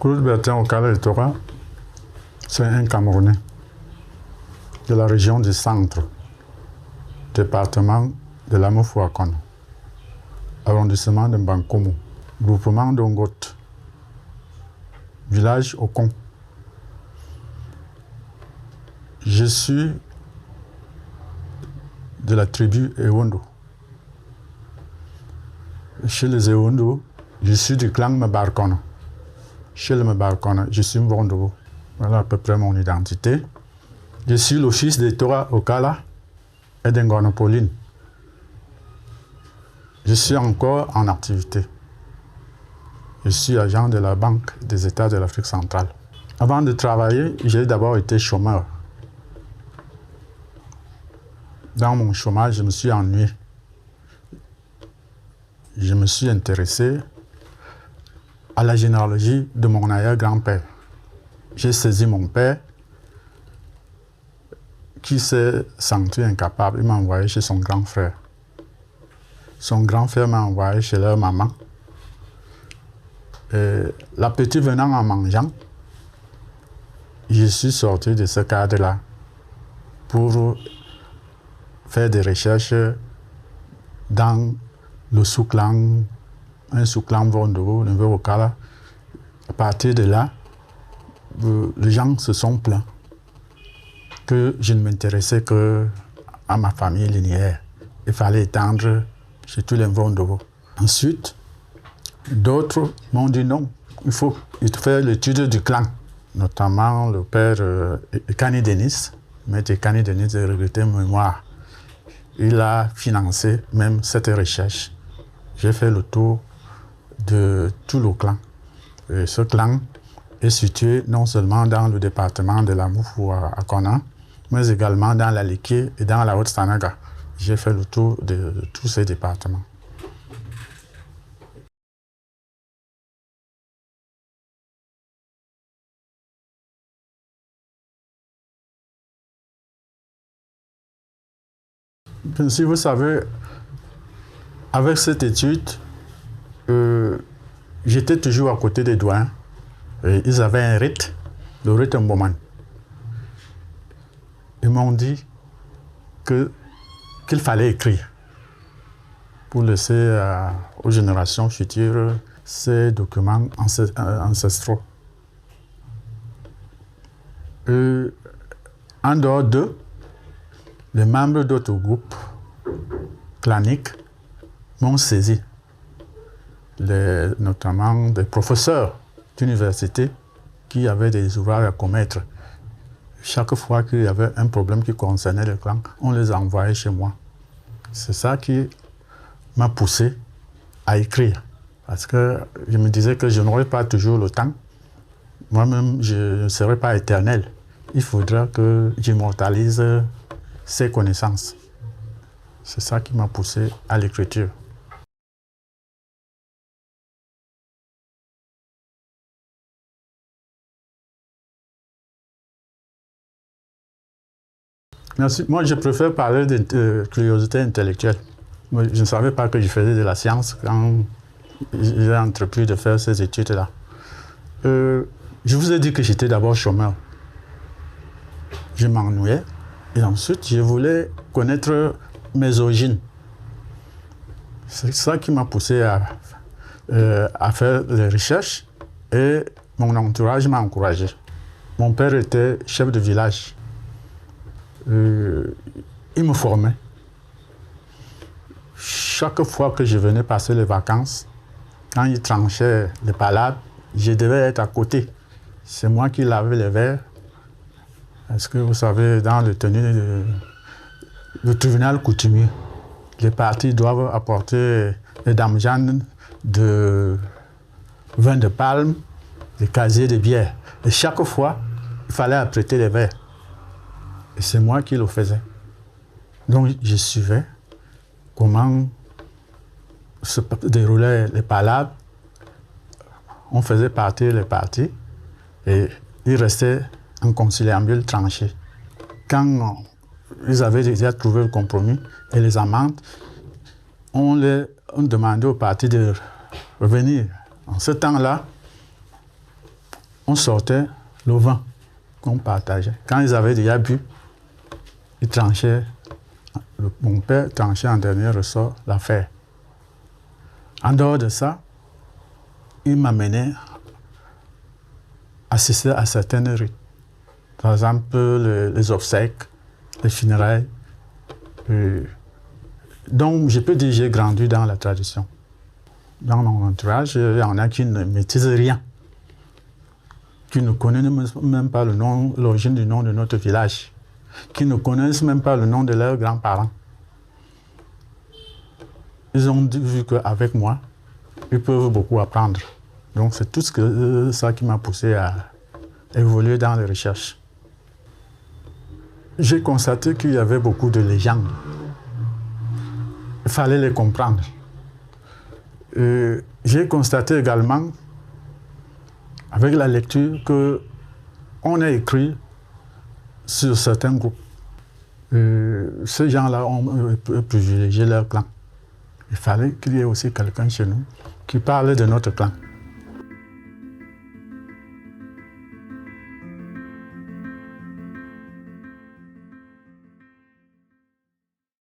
Claude Bertin Okala Etora, c'est un Camerounais de la région du Centre, département de l'Amofouakon, arrondissement de Mbankomo, groupement d'Ongot, village Okon. Je suis de la tribu Ewondo. Chez les Ewondo, je suis du clan Mbarkona. Chez le Mbarkona, je suis Mbondobo. Voilà à peu près mon identité. Je suis le fils de Tora Okala et d'Ngono Pauline. Je suis encore en activité. Je suis agent de la Banque des États de l'Afrique centrale. Avant de travailler, j'ai d'abord été chômeur. Dans mon chômage, je me suis ennuyé. Je me suis intéressé à la généalogie de mon arrière-grand-père. J'ai saisi mon père qui s'est senti incapable. Il m'a envoyé chez son grand frère. Son grand frère m'a envoyé chez leur maman. Et l'appétit venant en mangeant, je suis sorti de ce cadre-là pour faire des recherches dans le sous-clan, un sous-clan Vondo, le Okala. À partir de là, les gens se sont plaints que je ne m'intéressais qu'à ma famille linéaire. Il fallait étendre chez tous les Vondo. Ensuite, d'autres m'ont dit non, il faut faire l'étude du clan, notamment le père Kani Denis, maître Kani Denis de regretter mémoire. Il a financé même cette recherche. J'ai fait le tour de tout le clan. Et ce clan est situé non seulement dans le département de la Moufou-Akona, mais également dans la Liké et dans la Haute-Sanaga. J'ai fait le tour de tous ces départements. Si vous savez, avec cette étude, j'étais toujours à côté des doyens. Et ils avaient un rite, le rite Mboman. Ils m'ont dit qu'il fallait écrire pour laisser aux générations futures ces documents ancestraux. En dehors d'eux, les membres d'autres groupes claniques m'ont saisi, notamment des professeurs d'université qui avaient des ouvrages à commettre. Chaque fois qu'il y avait un problème qui concernait le clan, on les envoyait chez moi. C'est ça qui m'a poussé à écrire, parce que je me disais que je n'aurais pas toujours le temps. Moi-même, je ne serai pas éternel. Il faudra que j'immortalise ces connaissances. C'est ça qui m'a poussé à l'écriture. Merci. Moi, je préfère parler de curiosité intellectuelle. Moi, je ne savais pas que je faisais de la science quand j'ai entrepris de faire ces études-là. Je vous ai dit que j'étais d'abord chômeur. Je m'ennuyais et ensuite, je voulais connaître mes origines. C'est ça qui m'a poussé à faire des recherches et mon entourage m'a encouragé. Mon père était chef de village. Il me formait. Chaque fois que je venais passer les vacances, quand il tranchait les palabres, je devais être à côté. C'est moi qui lavais les verres. Est-ce que vous savez, dans le tenue du tribunal coutumier, les parties doivent apporter des damjanes de vin de palme, des casiers de bière. Et chaque fois, il fallait apprêter les verres. Et c'est moi qui le faisais. Donc, je suivais comment se déroulaient les palabres. On faisait partir les parties et ils restaient en conciliabule tranché. Quand ils avaient déjà trouvé le compromis et les amendes, on demandait aux parties de revenir. En ce temps-là, on sortait le vin qu'on partageait. Quand ils avaient déjà bu, ils tranchaient. Mon père tranchait en dernier ressort l'affaire. En dehors de ça, il m'amenait assister à certaines rites. Par exemple, les obsèques, les funérailles. Donc, je peux dire que j'ai grandi dans la tradition. Dans mon entourage, il y en a qui ne maîtrisent rien, qui ne connaissent même pas l'origine du nom de notre village, qui ne connaissent même pas le nom de leurs grands-parents. Ils ont vu qu'avec moi, ils peuvent beaucoup apprendre. Donc, c'est tout ça qui m'a poussé à évoluer dans les recherches. J'ai constaté qu'il y avait beaucoup de légendes. Il fallait les comprendre. J'ai constaté également, avec la lecture, qu'on a écrit sur certains groupes. Ces gens-là ont privilégié leur clan. Il fallait qu'il y ait aussi quelqu'un chez nous qui parle de notre clan.